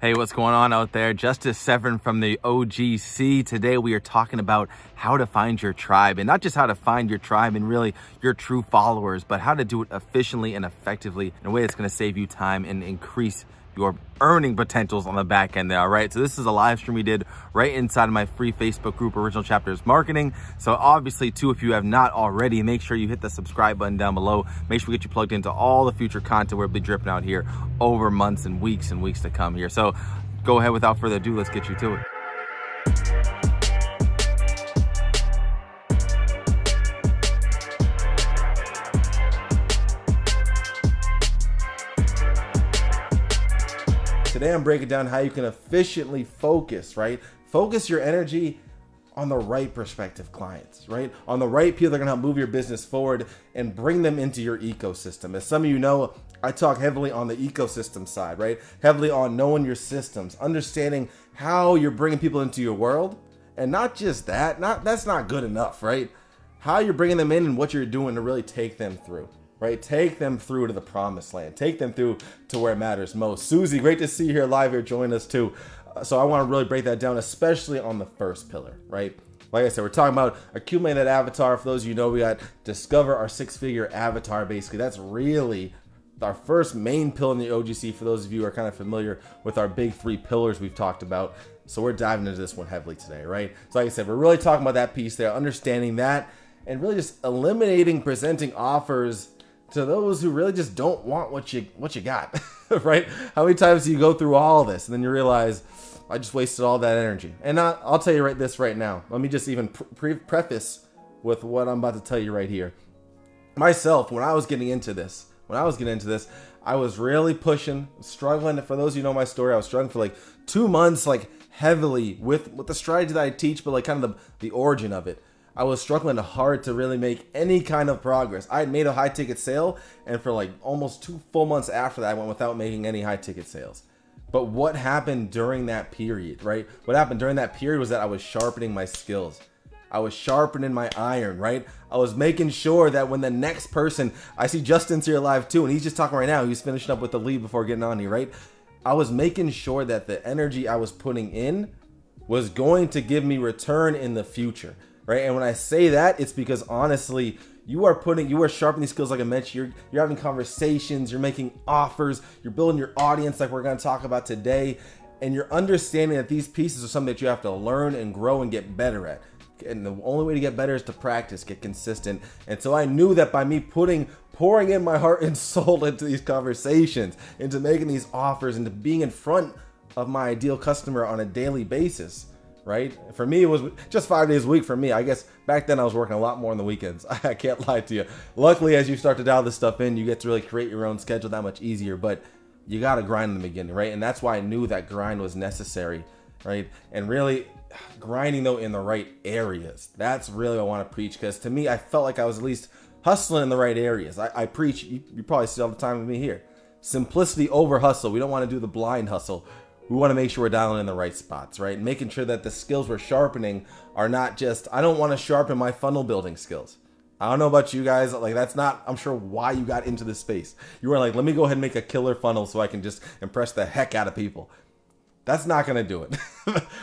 Hey, what's going on out there? Justice Severin from the OGC. Today we are talking about how to find your tribe, and not just how to find your tribe and really your true followers, but how to do it efficiently and effectively in a way that's going to save you time and increase your earning potentials on the back end there. All right, so this is a live stream we did right inside of my free Facebook group, Original Chapters Marketing. So obviously too, if you have not already, make sure you hit the subscribe button down below. Make sure we get you plugged into all the future content we'll be dripping out here over months and weeks to come here. So go ahead, without further ado, let's get you to it. Today I'm breaking down how you can efficiently focus, right? Focus your energy on the right prospective clients, right? On the right people that are gonna help move your business forward and bring them into your ecosystem. As some of you know, I talk heavily on the ecosystem side, right? Heavily on knowing your systems, understanding how you're bringing people into your world. And not just that, that's not good enough, right? How you're bringing them in and what you're doing to really take them through. Right? Take them through to the promised land. Take them through to where it matters most. Susie, great to see you here live here. Join us too. So I want to really break that down, especially on the first pillar, right? Like I said, we're talking about accumulating that avatar. For those of you who know, we got discover our six-figure avatar. Basically, that's really our first main pillar in the OGC. For those of you who are kind of familiar with our big three pillars we've talked about. So we're diving into this one heavily today, right? So like I said, we're really talking about that piece there, understanding that, and really just eliminating presenting offers to those who really just don't want what you got, right? How many times do you go through all this and then you realize, I just wasted all that energy? And I'll tell you this right now. Let me just even preface with what I'm about to tell you right here. Myself, when I was getting into this, I was really pushing, struggling. For those of you who know my story, I was struggling for like 2 months, like heavily with the strategy that I teach, but like kind of the origin of it. I was struggling hard to really make any kind of progress. I had made a high ticket sale, and for like almost 2 full months after that, I went without making any high ticket sales. But what happened during that period, right? What happened during that period was that I was sharpening my skills. I was sharpening my iron, right? I was making sure that when the next person, I see Justin's here live too, and he's just talking right now. He's finishing up with the lead before getting on here, right? I was making sure that the energy I was putting in was going to give me return in the future. Right, and when I say that, it's because honestly, you are sharpening these skills like I mentioned. You're having conversations, you're making offers, you're building your audience like we're going to talk about today, and you're understanding that these pieces are something that you have to learn and grow and get better at. And the only way to get better is to practice, get consistent. And so I knew that by me pouring in my heart and soul into these conversations, into making these offers, into being in front of my ideal customer on a daily basis. Right? For me, it was just 5 days a week for me. I guess back then I was working a lot more on the weekends. I can't lie to you. Luckily, as you start to dial this stuff in, you get to really create your own schedule that much easier, but you got to grind in the beginning, right? And that's why I knew that grind was necessary, right? And really grinding though in the right areas. That's really what I want to preach, because to me, I felt like I was at least hustling in the right areas. I preach, you probably see all the time with me here. Simplicity over hustle. We don't want to do the blind hustle. We want to make sure we're dialing in the right spots, right? Making sure that the skills we're sharpening are not just, I don't want to sharpen my funnel building skills. I don't know about you guys, like that's not, I'm sure, why you got into this space. You were like, let me go ahead and make a killer funnel so I can just impress the heck out of people. That's not going to do it.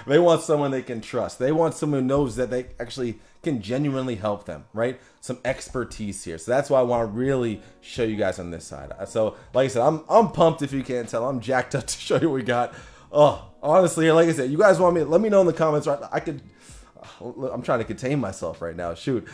They want someone they can trust. They want someone who knows that they actually can genuinely help them, right? Some expertise here. So that's why I want to really show you guys on this side. So like I said, I'm pumped. If you can't tell, I'm jacked up to show you what we got. Oh, honestly, like I said, you guys want me, let me know in the comments. Right, I'm trying to contain myself right now. Shoot.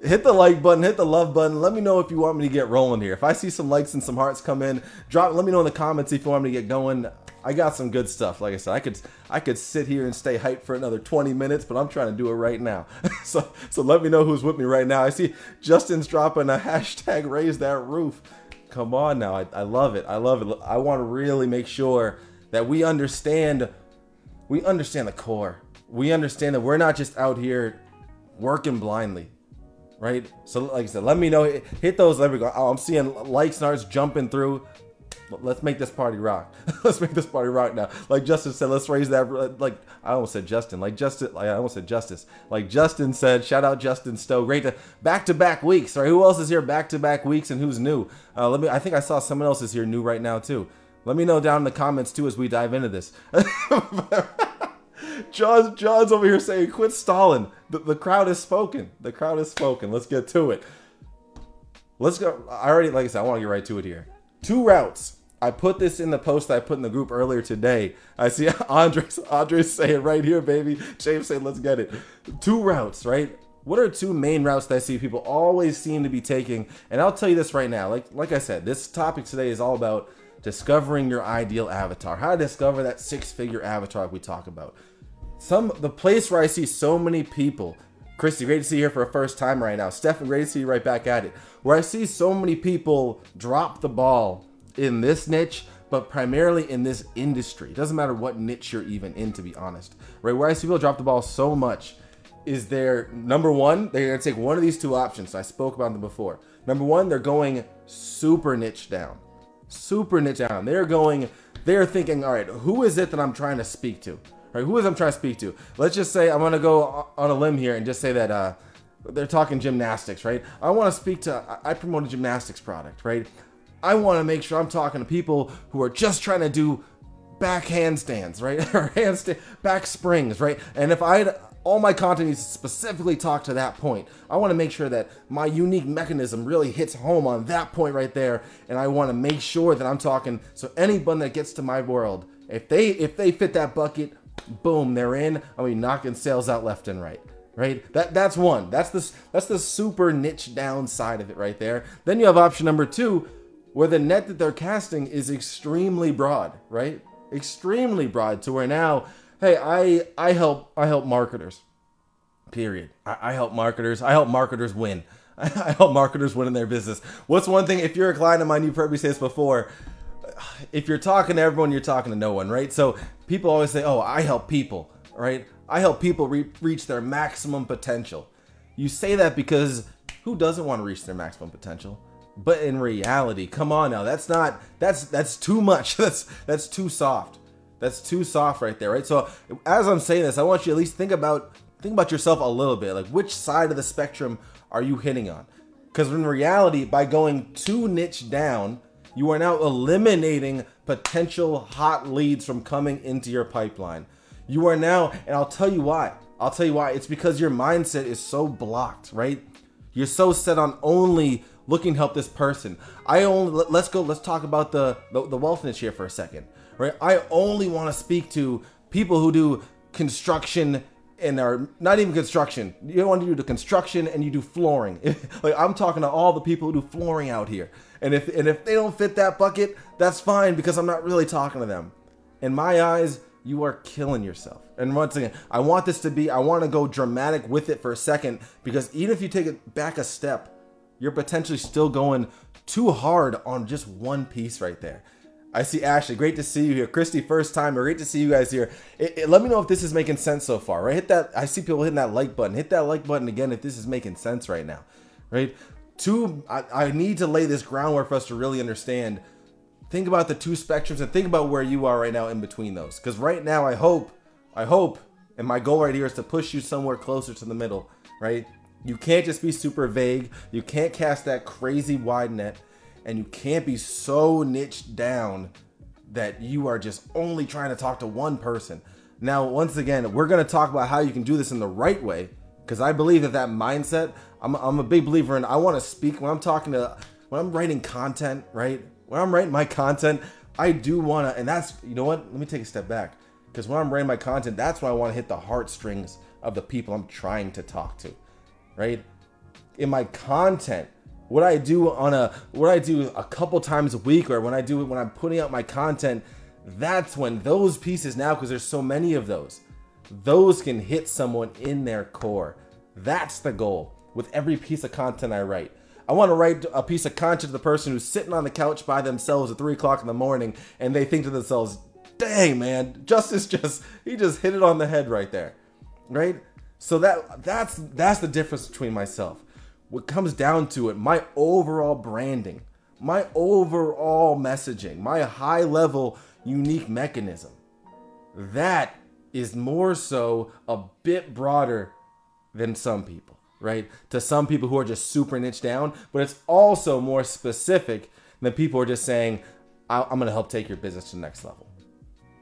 Hit the like button, hit the love button. Let me know if you want me to get rolling here. If I see some likes and some hearts come in, let me know in the comments if you want me to get going. I got some good stuff. Like I said, I could sit here and stay hyped for another 20 minutes, but I'm trying to do it right now. so let me know who's with me right now. I see Justin's dropping a hashtag raise that roof. Come on now. I love it. I love it. I want to really make sure that we understand the core. We understand that we're not just out here working blindly. Right? So like I said, let me know, hit those, there we go. Oh, I'm seeing likes and hearts jumping through. Let's make this party rock. Let's make this party rock now. Like Justin said, let's raise that, like I almost said Justin, like Justin, like I almost said Justice. Like Justin said, shout out Justin Stowe. Great to back-to-back weeks. Right? Who else is here back-to-back weeks and who's new? I think I saw someone else is here new right now too. Let me know down in the comments too as we dive into this. John's over here saying, quit stalling. The crowd has spoken. The crowd has spoken. Let's get to it. Let's go. Like I said, I want to get right to it here. 2 routes. I put this in the post that I put in the group earlier today. I see Andres saying right here, baby. James saying, let's get it. 2 routes, right? What are 2 main routes that I see people always seem to be taking? And I'll tell you this right now. Like I said, this topic today is all about discovering your ideal avatar. How to discover that 6-figure avatar we talk about. The place where I see so many people, Christy, great to see you here for a first time right now. Stefan, great to see you right back at it. Where I see so many people drop the ball in this niche, but primarily in this industry. It doesn't matter what niche you're even in, to be honest. Right? Where I see people drop the ball so much is number one, they're going to take one of these 2 options. I spoke about them before. Number one, they're going super niche down. Super niche down. They're thinking, all right, who is it that I'm trying to speak to? Right, who is I'm trying to speak to? Let's just say I'm going to go on a limb here and just say that they're talking gymnastics, right? I want to speak to, I promote a gymnastics product, right? I want to make sure I'm talking to people who are just trying to do back handstands, right? Or back springs, right? And if all my content needs to specifically talk to that point, I want to make sure that my unique mechanism really hits home on that point right there. And I want to make sure that I'm talking, so anyone that gets to my world, if they fit that bucket, boom, they're in. I mean, knocking sales out left and right. Right? That's one. That's the super niche down side of it right there. Then you have option number 2, where the net that they're casting is extremely broad, right? Extremely broad, to where now, hey, I help marketers. Period. I help marketers. I help marketers win. I help marketers win in their business. What's one thing, if you're a client of mine, you've heard me say this before, if you're talking to everyone, you're talking to no one, right? So people always say, oh, I help people, right? I help people reach their maximum potential. You say that because who doesn't want to reach their maximum potential? But in reality, come on now, that's too much. That's too soft. That's too soft right there, right? So as I'm saying this, I want you to at least think about yourself a little bit. Like, which side of the spectrum are you hitting on? Because in reality, by going too niche down, you are now eliminating potential hot leads from coming into your pipeline. You are now, and I'll tell you why. It's because your mindset is so blocked, right? You're so set on only looking to help this person. Let's talk about the wealth niche here for a second, right? I only want to speak to people who do construction and are not even construction. You don't want to do the construction and you do flooring. Like, I'm talking to all the people who do flooring out here. And if they don't fit that bucket, that's fine, because I'm not really talking to them. In my eyes, you are killing yourself. And once again, I want to go dramatic with it for a second, because even if you take it back a step, you're potentially still going too hard on just one piece right there. I see Ashley, great to see you here. Christy, first timer, great to see you guys here. Let me know if this is making sense so far, right? Hit that. I see people hitting that like button. Hit that like button again if this is making sense right now, right? I need to lay this groundwork for us to really understand. Think about the 2 spectrums and think about where you are right now in between those. Because right now, I hope, and my goal right here is to push you somewhere closer to the middle, right? You can't just be super vague. You can't cast that crazy wide net. And you can't be so niched down that you are just only trying to talk to one person. Now, once again, we're going to talk about how you can do this in the right way, because I believe that mindset, I'm a big believer in. I want to speak when I'm writing content, right? When I'm writing my content, I do want to, and that's, you know what? Let me take a step back, because when I'm writing my content, that's when I want to hit the heartstrings of the people I'm trying to talk to, right? In my content, what I do a couple times a week, or when I'm putting out my content, that's when those pieces now, because there's so many of those can hit someone in their core. That's the goal with every piece of content I write. I want to write a piece of content to the person who's sitting on the couch by themselves at 3 o'clock in the morning, and they think to themselves, dang man, Justice he just hit it on the head right there, right? So that's the difference between myself. What comes down to it, my overall branding, my overall messaging, my high level unique mechanism, that is more so a bit broader than some people, right? To some people who are just super niche down, but it's also more specific than people who are just saying, I'm going to help take your business to the next level.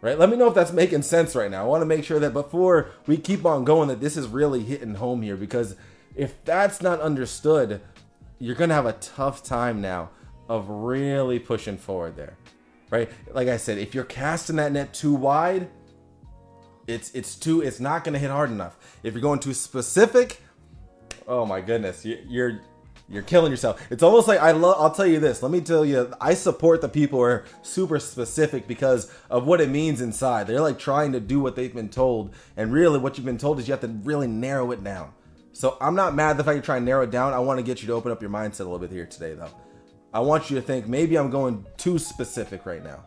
Right? Let me know if that's making sense right now. I want to make sure that before we keep on going, that this is really hitting home here, because if that's not understood, you're going to have a tough time now of really pushing forward there. Right? Like I said, if you're casting that net too wide, it's not going to hit hard enough. If you're going too specific, oh my goodness, you're killing yourself. It's almost like I'll tell you this. Let me tell you, I support the people who are super specific because of what it means inside. They're like trying to do what they've been told, and really what you've been told is you have to really narrow it down. So I'm not mad at the fact you're trying to narrow it down. I want to get you to open up your mindset a little bit here today, though. I want you to think, maybe I'm going too specific right now.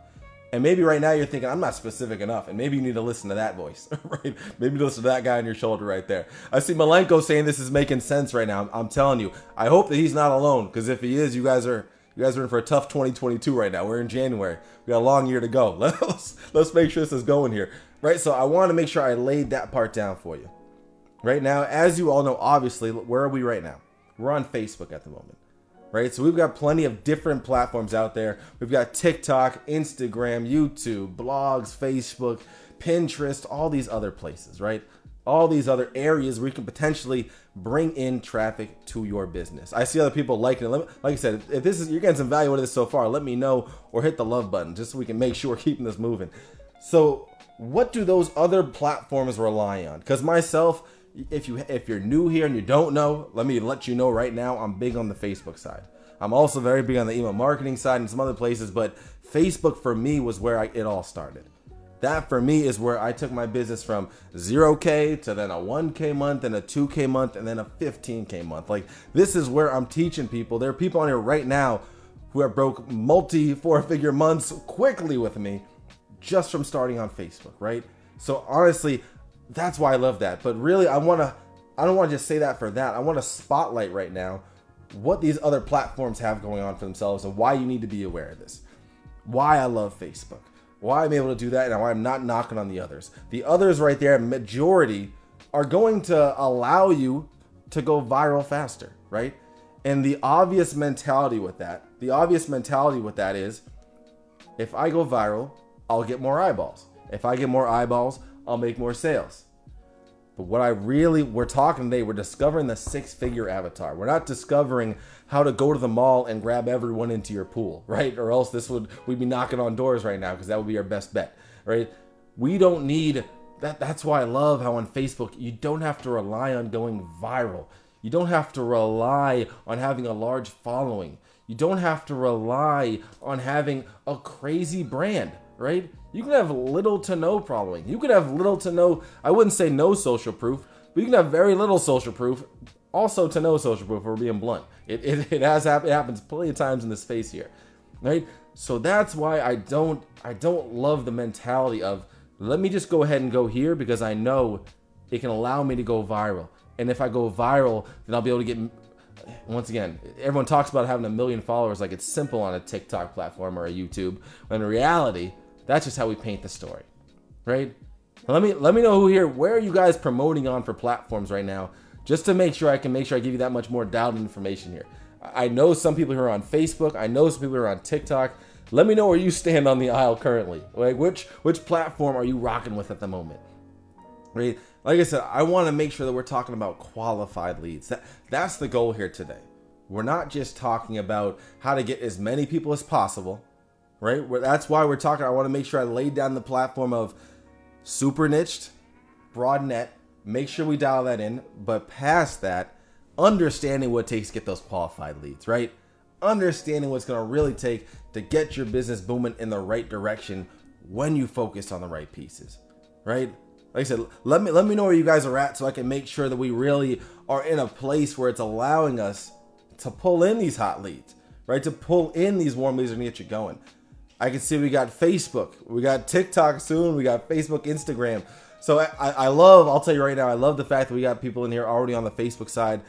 And maybe right now you're thinking, I'm not specific enough. And maybe you need to listen to that voice, right? Maybe listen to that guy on your shoulder right there. I see Malenko saying this is making sense right now. I'm telling you, I hope that he's not alone, because if he is, you guys are in for a tough 2022 right now. We're in January. We got a long year to go. Let's make sure this is going here, right? So I want to make sure I laid that part down for you. Right now, as you all know, obviously, where are we right now? We're on Facebook at the moment. Right? So we've got plenty of different platforms out there. We've got TikTok, Instagram, YouTube, blogs, Facebook, Pinterest, all these other places, right? All these other areas where you can potentially bring in traffic to your business. I see other people liking it. Like I said, if you're getting some value out of this so far, let me know, or hit the love button just so we can make sure we're keeping this moving. So what do those other platforms rely on? Because myself, if you're new here and you don't know, let me let you know right now, I'm big on the Facebook side. I'm also very big on the email marketing side and some other places, but Facebook for me was where it all started. That for me is where I took my business from 0K to then a 1K month and a 2K month and then a 15K month. Like, this is where I'm teaching people. There are people on here right now who have broke multi-4-figure months quickly with me just from starting on Facebook, right? So honestly, that's why I love that. But really, I don't want to just say that for that. I want to spotlight right now what these other platforms have going on for themselves and why you need to be aware of this. Why I love Facebook. Why I'm able to do that and why I'm not knocking on the others. The others right there, majority, are going to allow you to go viral faster, right? And the obvious mentality with that is, if I go viral, I'll get more eyeballs. If I get more eyeballs, I'll make more sales. But we're talking today, we're discovering the 6-figure avatar. We're not discovering how to go to the mall and grab everyone into your pool, right? Or else we'd be knocking on doors right now, because that would be our best bet, right? We don't need that. That's why I love how on Facebook, you don't have to rely on going viral. You don't have to rely on having a large following. You don't have to rely on having a crazy brand, right? You can have little to no following. You can have little to no, I wouldn't say no social proof, but you can have very little social proof, also to no social proof, if we're being blunt. It happens plenty of times in this space here, right? So that's why I don't love the mentality of, let me just go ahead and go here because I know it can allow me to go viral. And if I go viral, then I'll be able to get, once again, everyone talks about having 1 million followers like it's simple on a TikTok platform or a YouTube, when in reality, that's just how we paint the story, right? Let me know who here, where are you guys promoting on for platforms right now, just to make sure I give you that much more dialed information here. I know some people who are on Facebook. I know some people who are on TikTok. Let me know where you stand on the aisle currently. Like, which platform are you rocking with at the moment? Right? Like I said, I want to make sure that we're talking about qualified leads. That's the goal here today. We're not just talking about how to get as many people as possible, right? That's why we're talking. I want to make sure I laid down the platform of super niched, broad net. Make sure we dial that in. But past that, understanding what it takes to get those qualified leads, right? Understanding what's going to really take to get your business booming in the right direction when you focus on the right pieces, right? Like I said, let me know where you guys are at so I can make sure that we really are in a place where it's allowing us to pull in these hot leads, right? To pull in these warm leads and get you going. I can see we got Facebook, we got TikTok soon, we got Facebook, Instagram. So I'll tell you right now, I love the fact that we got people in here already on the Facebook side.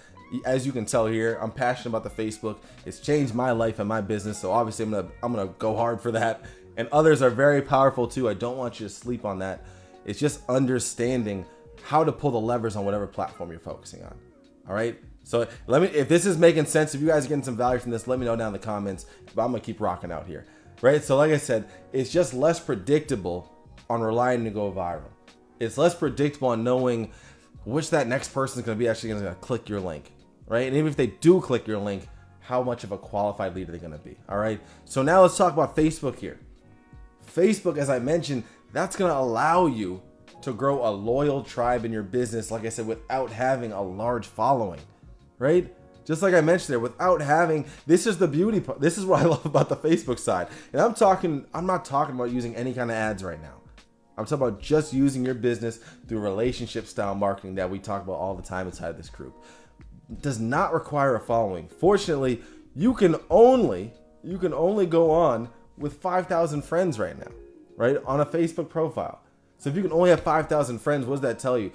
As you can tell here, I'm passionate about the Facebook. It's changed my life and my business. So obviously I'm gonna go hard for that. And others are very powerful too. I don't want you to sleep on that. It's just understanding how to pull the levers on whatever platform you're focusing on. All right. So if this is making sense, if you guys are getting some value from this, let me know down in the comments. But I'm gonna keep rocking out here. right? So like I said, it's just less predictable on relying to go viral. It's less predictable on knowing which that next person is going to be actually going to click your link, right? And even if they do click your link, how much of a qualified lead are they going to be? All right. So now let's talk about Facebook here. Facebook, as I mentioned, that's going to allow you to grow a loyal tribe in your business, like I said, without having a large following, right? Just like I mentioned there, without having, this is the beauty part. This is what I love about the Facebook side. And I'm not talking about using any kind of ads right now. I'm talking about just using your business through relationship style marketing that we talk about all the time inside this group. It does not require a following. Fortunately, you can only go on with 5,000 friends right now, right? On a Facebook profile. So if you can only have 5,000 friends, what does that tell you?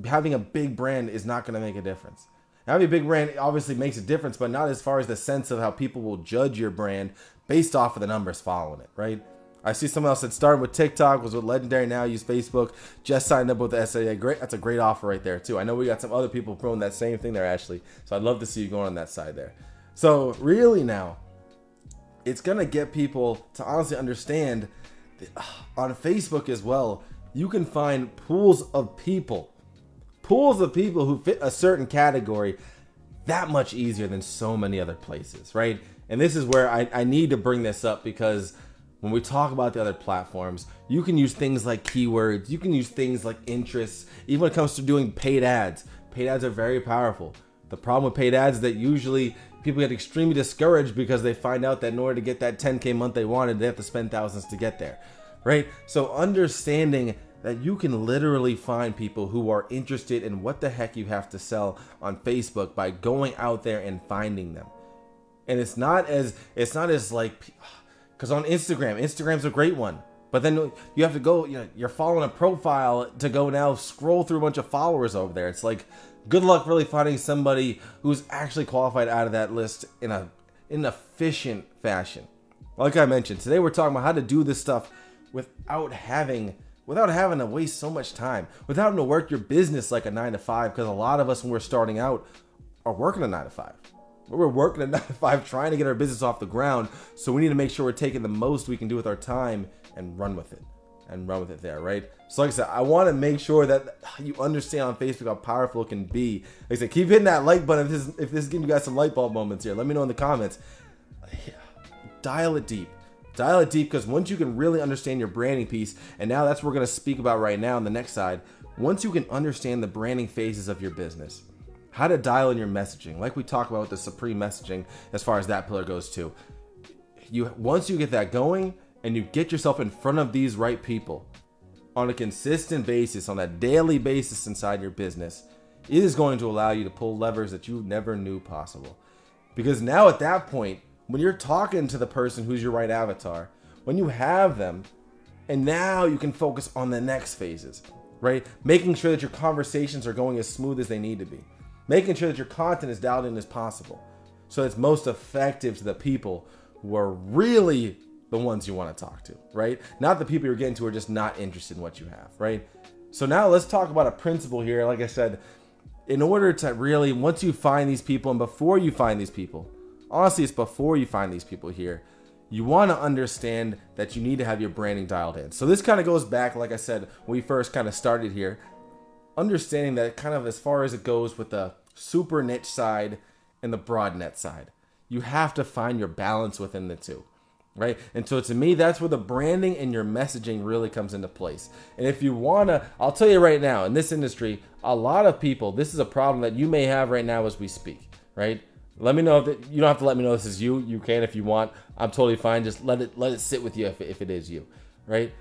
Having a big brand is not going to make a difference. Having a big brand obviously makes a difference, but not as far as the sense of how people will judge your brand based off of the numbers following it, right? I see someone else that started with TikTok, was with Legendary, now use Facebook, just signed up with the SAA. Great, that's a great offer right there too. I know we got some other people promoting that same thing there, Ashley. So I'd love to see you going on that side there. So really now, it's gonna get people to honestly understand that on Facebook as well, you can find pools of people who fit a certain category that much easier than so many other places, right? And this is where I need to bring this up, because when we talk about the other platforms, you can use things like keywords, you can use things like interests, even when it comes to doing paid ads. Paid ads are very powerful. The problem with paid ads is that usually people get extremely discouraged because they find out that in order to get that 10K month they wanted, they have to spend thousands to get there, right? So understanding that you can literally find people who are interested in what the heck you have to sell on Facebook by going out there and finding them. And it's not as like, because on Instagram's a great one, but then you have to go, you're following a profile to go now scroll through a bunch of followers over there. It's like, good luck really finding somebody who's actually qualified out of that list in an efficient fashion. Like I mentioned, today we're talking about how to do this stuff without having to waste so much time, without having to work your business like a 9-to-5, because a lot of us when we're starting out are working a 9-to-5. We're working a 9-to-5 trying to get our business off the ground, so we need to make sure we're taking the most we can do with our time and run with it there, right? So like I said, I want to make sure that you understand on Facebook how powerful it can be. Like I said, keep hitting that like button if this is giving you guys some light bulb moments here. Let me know in the comments. Dial it deep. Dial it deep, because once you can really understand your branding piece, and now that's what we're going to speak about right now on the next side, once you can understand the branding phases of your business, how to dial in your messaging, like we talk about with the supreme messaging as far as that pillar goes too. Once you get that going and you get yourself in front of these right people on a consistent basis, on a daily basis inside your business, it is going to allow you to pull levers that you never knew possible. Because now at that point, when you're talking to the person who's your right avatar, when you have them, and now you can focus on the next phases, right? Making sure that your conversations are going as smooth as they need to be. Making sure that your content is dialed in as possible, so it's most effective to the people who are really the ones you want to talk to, right? Not the people you're getting to who are just not interested in what you have, right? So now let's talk about a principle here. Like I said, in order to really, once you find these people, and before you find these people, honestly, it's before you find these people here, you want to understand that you need to have your branding dialed in. So this kind of goes back, like I said, when we first kind of started here, understanding that kind of as far as it goes with the super niche side and the broad net side, you have to find your balance within the two, right? And so to me, that's where the branding and your messaging really comes into place. And if you want to, I'll tell you right now, in this industry, a lot of people, this is a problem that you may have right now as we speak, right? Let me know if you don't have to let me know this is you. You can if you want. I'm totally fine. Just let it sit with you if it is you, right?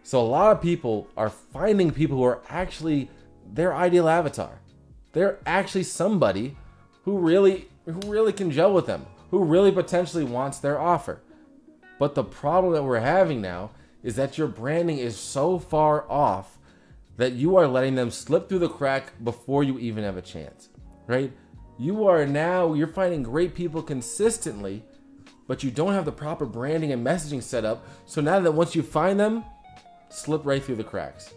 So a lot of people are finding people who are actually their ideal avatar. They're actually somebody who really can gel with them, who really potentially wants their offer. But the problem that we're having now is that your branding is so far off that you are letting them slip through the crack before you even have a chance, right? You're finding great people consistently, but you don't have the proper branding and messaging set up. So now that once you find them, slip right through the cracks.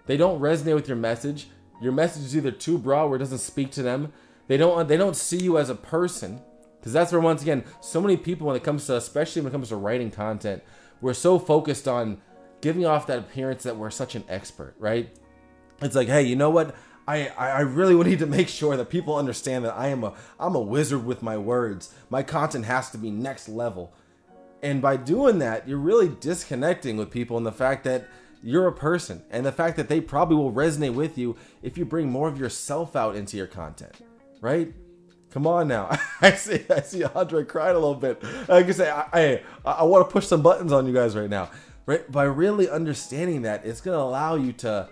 They don't resonate with your message. Your message is either too broad where it doesn't speak to them. They don't see you as a person. Because that's where, once again, so many people, when it comes to, especially when it comes to writing content, we're so focused on giving off that appearance that we're such an expert, right? It's like, hey, you know what? I really would need to make sure that people understand that I'm a wizard with my words. My content has to be next level. And by doing that, you're really disconnecting with people, and the fact that you're a person, and the fact that they probably will resonate with you if you bring more of yourself out into your content, right? Come on now. I see Andre crying a little bit. Like I say, I want to push some buttons on you guys right now. Right? By really understanding that, it's going to allow you to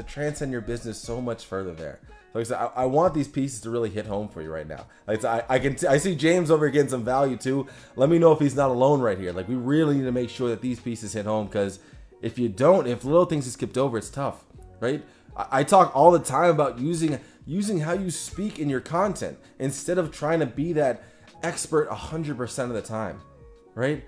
transcend your business so much further there. Like I said, I want these pieces to really hit home for you right now. Like I see James over getting some value too. Let me know if he's not alone right here. Like, we really need to make sure that these pieces hit home, because if you don't, if little things are skipped over, it's tough, right? I talk all the time about using how you speak in your content instead of trying to be that expert 100% of the time, right?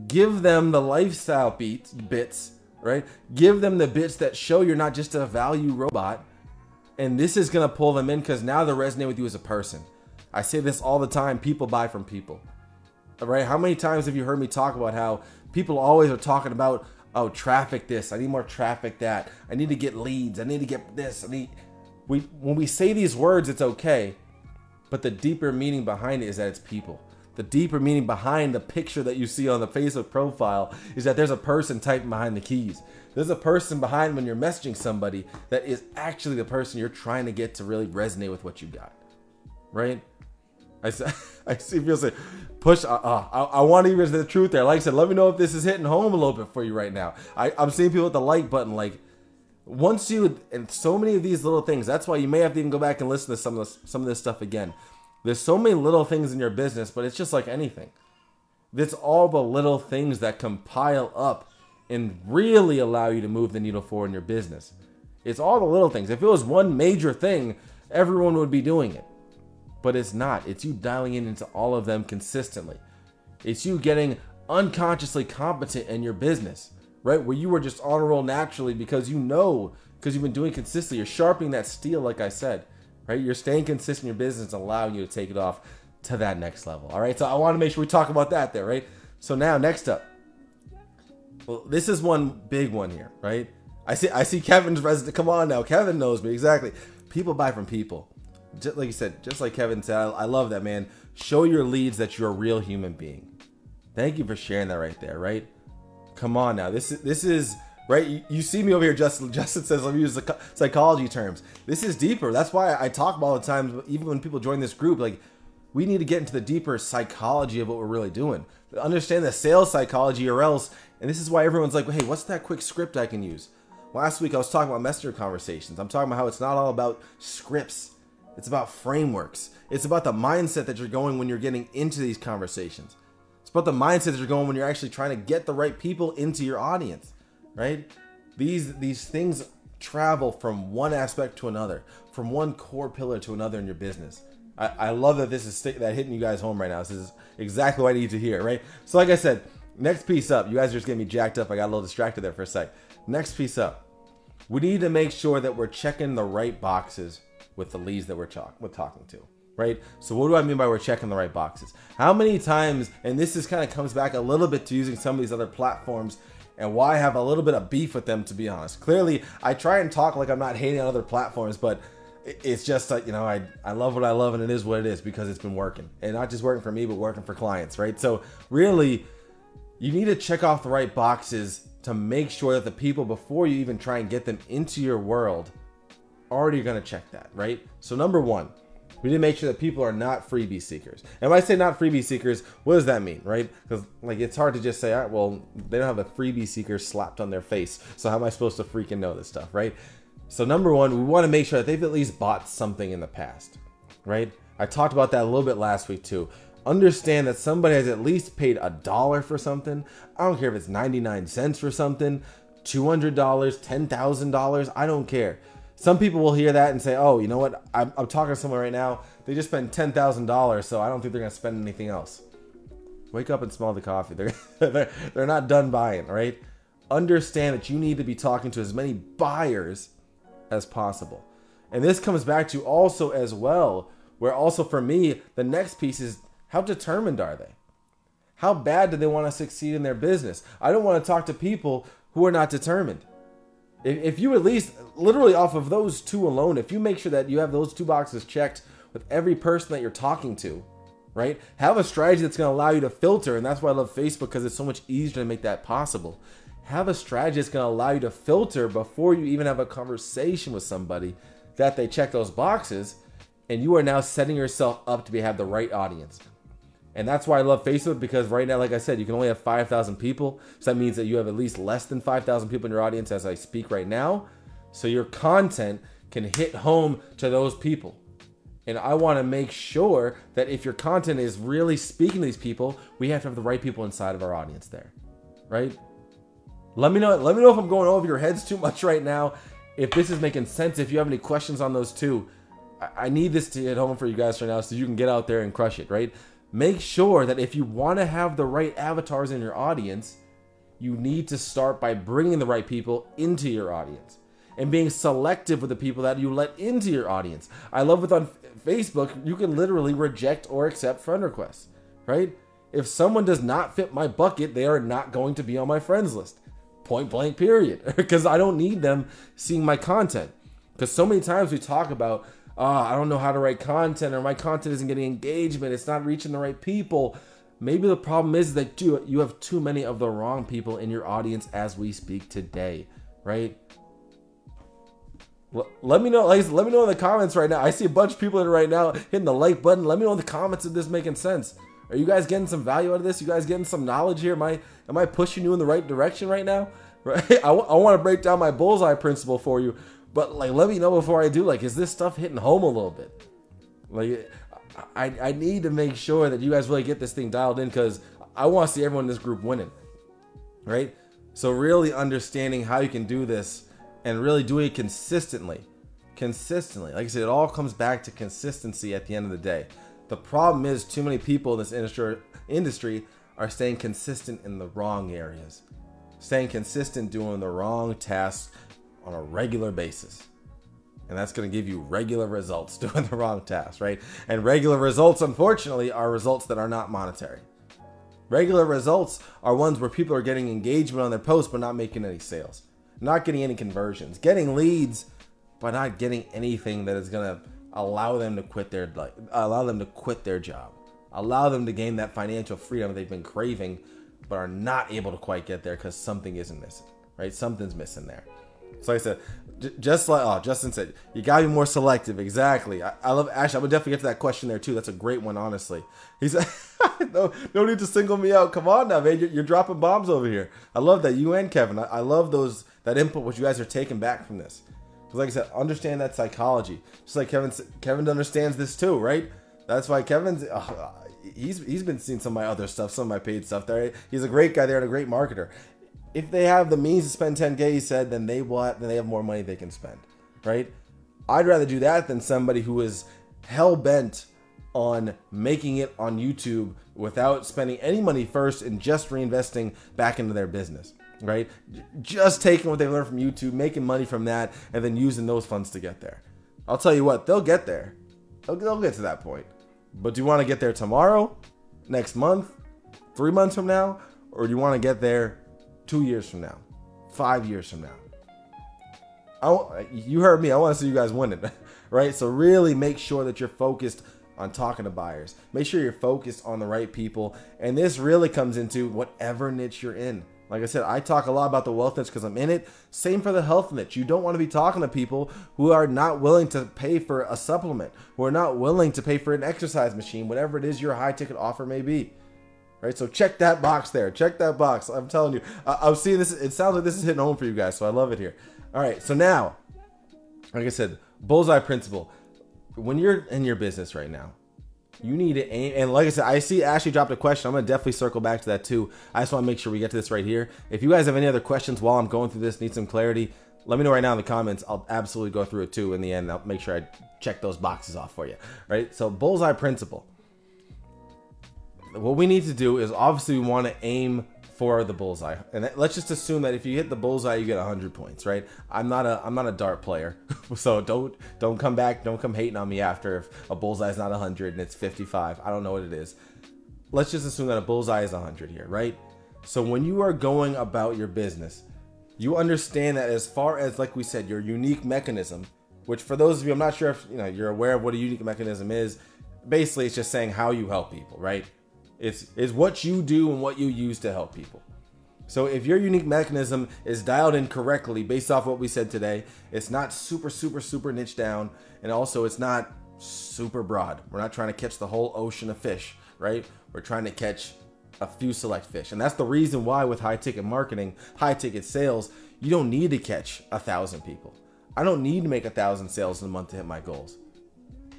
Give them the lifestyle bits, right? Give them the bits that show you're not just a value robot. And this is going to pull them in, because now they're resonating with you as a person. I say this all the time. People buy from people, right? How many times have you heard me talk about how people always are talking about, oh, traffic this, I need more traffic that, I need to get leads, I need to get this, when we say these words, it's okay. But the deeper meaning behind it is that it's people. The deeper meaning behind the picture that you see on the Facebook profile is that there's a person typing behind the keys. There's a person behind when you're messaging somebody that is actually the person you're trying to get to really resonate with what you got, right? I see people say, push, I want to hear the truth there. Like I said, let me know if this is hitting home a little bit for you right now. I'm seeing people with the like button, like, once you, and so many of these little things, that's why you may have to even go back and listen to some of this stuff again. There's so many little things in your business, but it's just like anything. It's all the little things that compile up and really allow you to move the needle forward in your business. It's all the little things. If it was one major thing, everyone would be doing it. But it's not. It's you dialing into all of them consistently. It's you getting unconsciously competent in your business, right? Where you were just on a roll naturally because you've been doing consistently. You're sharpening that steel, like I said, right? You're staying consistent in your business, allowing you to take it off to that next level. All right. So I want to make sure we talk about that there, right? So now next up, well, this is one big one here, right? I see Kevin's resident. Come on now. Kevin knows me exactly. People buy from people. Just like you said, just like Kevin said, I love that, man. Show your leads that you're a real human being. Thank you for sharing that right there, right? Come on now. This is right. You see me over here, Justin. Justin says, let me use the psychology terms. This is deeper. That's why I talk about all the time, even when people join this group, like, we need to get into the deeper psychology of what we're really doing. Understand the sales psychology, or else, and this is why everyone's like, hey, what's that quick script I can use? Last week I was talking about messenger conversations. I'm talking about how it's not all about scripts. It's about frameworks. It's about the mindset that you're going when you're getting into these conversations. It's about the mindset that you're going when you're actually trying to get the right people into your audience, right? These things travel from one aspect to another, from one core pillar to another in your business. I love that this is that hitting you guys home right now. This is exactly what I need to hear, right? So like I said, next piece up. You guys are just getting me jacked up. I got a little distracted there for a sec. Next piece up. We need to make sure that we're checking the right boxes with the leads that we're talking to, right? So what do I mean by we're checking the right boxes? How many times, and this is kind of comes back a little bit to using some of these other platforms and why I have a little bit of beef with them, to be honest. Clearly, I try and talk like I'm not hating on other platforms, but it's just like, I love what I love, and it is what it is because it's been working. And not just working for me, but working for clients, right? So really, you need to check off the right boxes to make sure that the people, before you even try and get them into your world, already going to check that, right? So number one, we need to make sure that people are not freebie seekers. And when I say not freebie seekers, what does that mean, right? Because like, it's hard to just say, all right, well, they don't have a freebie seeker slapped on their face, so how am I supposed to freaking know this stuff, right? So number one, we want to make sure that they've at least bought something in the past, right? I talked about that a little bit last week too. Understand that somebody has at least paid $1 for something. I don't care if it's 99 cents for something, $200, $10,000. I don't care. Some people will hear that and say, oh, you know what? I'm talking to someone right now. They just spent $10,000, so I don't think they're going to spend anything else. Wake up and smell the coffee. They're not done buying, right? Understand that you need to be talking to as many buyers as possible. And this comes back to also as well, where also for me, the next piece is How determined are they? How bad do they want to succeed in their business? I don't want to talk to people who are not determined. If you at least, literally off of those two alone, if you make sure that you have those two boxes checked with every person that you're talking to, right? Have a strategy that's going to allow you to filter. And that's why I love Facebook, because it's so much easier to make that possible. Have a strategy that's going to allow you to filter before you even have a conversation with somebody, that they check those boxes, and you are now setting yourself up to have the right audience. And that's why I love Facebook, because right now, like I said, you can only have 5,000 people. So that means that you have at least less than 5,000 people in your audience as I speak right now. So your content can hit home to those people. And I want to make sure that if your content is really speaking to these people, we have to have the right people inside of our audience there, right? Let me know if I'm going over your heads too much right now. If this is making sense, if you have any questions on those two, I need this to hit home for you guys right now so you can get out there and crush it, right? Make sure that if you want to have the right avatars in your audience, you need to start by bringing the right people into your audience and being selective with the people that you let into your audience. I love with on Facebook, you can literally reject or accept friend requests, right? If someone does not fit my bucket, they are not going to be on my friends list. Point blank, period. Because I don't need them seeing my content. Because so many times we talk about, I don't know how to write content, or my content isn't getting engagement, it's not reaching the right people. Maybe the problem is that you have too many of the wrong people in your audience as we speak today, right? Let me know, let me know in the comments right now. I see a bunch of people in it right now hitting the like button. Let me know in the comments if this is making sense. Are you guys getting some value out of this? You guys getting some knowledge here? Am I pushing you in the right direction right now? Right? I want to break down my bullseye principle for you. But let me know before I do, is this stuff hitting home a little bit? I need to make sure that you guys really get this thing dialed in, because I want to see everyone in this group winning, right? So really understanding how you can do this and really doing it consistently. Like I said, it all comes back to consistency at the end of the day. The problem is too many people in this industry are staying consistent in the wrong areas, staying consistent doing the wrong tasks on a regular basis. And that's going to give you regular results doing the wrong tasks, right? And regular results, unfortunately, are results that are not monetary. Regular results are ones where people are getting engagement on their posts but not making any sales, not getting any conversions, getting leads but not getting anything that is going to allow them to quit their job, allow them to gain that financial freedom they've been craving but are not able to quite get there because something isn't missing, right? Something's missing there. So like I said, just like Justin said, you gotta be more selective. Exactly. I love Ash. I would definitely get to that question there too. That's a great one, honestly. He said, no need to single me out. Come on now, man. You're dropping bombs over here. I love that. You and Kevin. I love that input what you guys are taking back from this. Because like I said, understand that psychology. Just like Kevin understands this too, right? That's why Kevin's he's been seeing some of my other stuff, some of my paid stuff there. He's a great guy there and a great marketer. If they have the means to spend 10K, he said, then they have more money they can spend, right? I'd rather do that than somebody who is hell-bent on making it on YouTube without spending any money first and just reinvesting back into their business, right? Just taking what they learned from YouTube, making money from that, and then using those funds to get there. I'll tell you what, they'll get there. They'll get to that point. But do you want to get there tomorrow, next month, 3 months from now, or do you want to get there 2 years from now, 5 years from now? You heard me. I want to see you guys winning, right? So really make sure that you're focused on talking to buyers. Make sure you're focused on the right people. And this really comes into whatever niche you're in. Like I said, I talk a lot about the wealth niche because I'm in it. Same for the health niche. You don't want to be talking to people who are not willing to pay for a supplement, who are not willing to pay for an exercise machine, whatever it is your high ticket offer may be. Right, so check that box there. Check that box. I'm telling you, I'm seeing this. It sounds like this is hitting home for you guys, so I love it here. All right, so now, like I said, bullseye principle. When you're in your business right now, you need to aim. And like I said, I see Ashley dropped a question. I'm gonna definitely circle back to that too. I just want to make sure we get to this right here. If you guys have any other questions while I'm going through this, need some clarity, let me know right now in the comments. I'll absolutely go through it too. In the end, I'll make sure I check those boxes off for you. Right, so bullseye principle. What we need to do is obviously we want to aim for the bullseye, and let's just assume that if you hit the bullseye, you get 100 points, right? I'm not a dart player, so don't come back, don't come hating on me after if a bullseye is not 100 and it's 55. I don't know what it is. let's just assume that a bullseye is 100 here, right? So when you are going about your business, you understand that as far as, like we said, your unique mechanism, which for those of you, I'm not sure if you're aware of what a unique mechanism is. Basically, it's just saying how you help people, right? It's what you do and what you use to help people. So if your unique mechanism is dialed in correctly based off what we said today, it's not super niche down, and also it's not super broad. We're not trying to catch the whole ocean of fish, right? We're trying to catch a few select fish. And that's the reason why with high ticket marketing, high ticket sales, you don't need to catch 1,000 people. I don't need to make 1,000 sales in a month to hit my goals.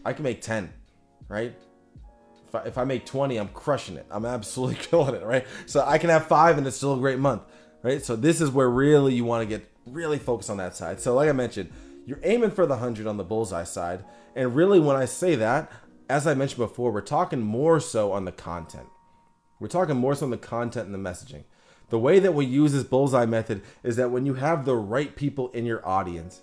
I can make 10, right? If I make 20, I'm crushing it. I'm absolutely killing it, right? So I can have 5 and it's still a great month, right? So this is where really you want to get really focused on that side. So like I mentioned, you're aiming for the 100 on the bullseye side. And really when I say that, as I mentioned before, we're talking more so on the content. We're talking more so on the content and the messaging. The way that we use this bullseye method is that when you have the right people in your audience,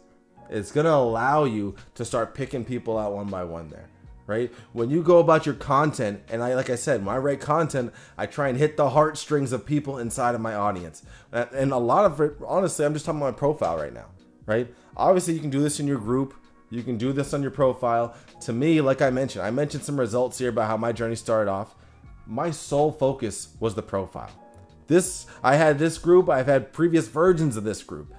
it's going to allow you to start picking people out one by one there. Right? When you go about your content, and like I said, when I write content, I try and hit the heartstrings of people inside of my audience. And a lot of it, honestly, I'm just talking about my profile right now, right? Obviously, you can do this in your group. You can do this on your profile. To me, like I mentioned some results here about how my journey started off. My sole focus was the profile. I had this group. I've had previous versions of this group,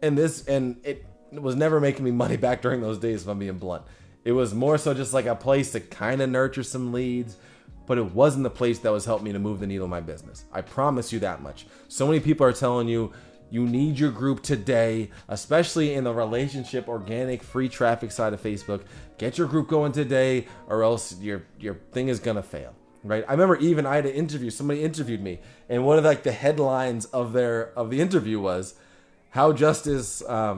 and it was never making me money back during those days, if I'm being blunt. It was more so just like a place to kind of nurture some leads, but it wasn't the place that was helping me to move the needle in my business. I promise you that much. So many people are telling you, you need your group today, especially in the relationship, organic, free traffic side of Facebook. Get your group going today or else your thing is going to fail, right? I remember even I had an interview, somebody interviewed me, and one of the headlines of the interview was how Justice, at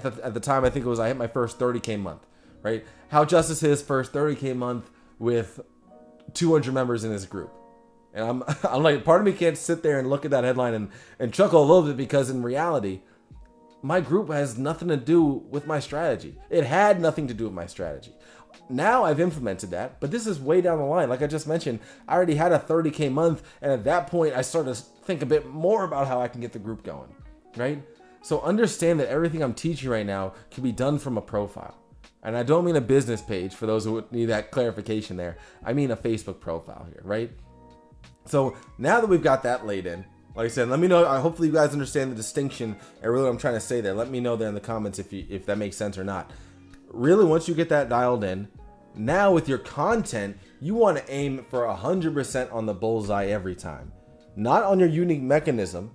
the time, I think it was, I hit my first 30K month. Right? How Justice his first 30K month with 200 members in his group. And I'm like, part of me can't sit there and look at that headline and chuckle a little bit, because in reality, my group has nothing to do with my strategy. It had nothing to do with my strategy. Now I've implemented that, but this is way down the line. Like I just mentioned, I already had a 30K month, and at that point, I started to think a bit more about how I can get the group going, right? So understand that everything I'm teaching right now can be done from a profile. And I don't mean a business page, for those who need that clarification there. I mean a Facebook profile here, right? So now that we've got that laid in, like I said, let me know. Hopefully you guys understand the distinction and really what I'm trying to say there. Let me know there in the comments if that makes sense or not. Really, once you get that dialed in, now with your content, you want to aim for 100% on the bullseye every time. Not on your unique mechanism,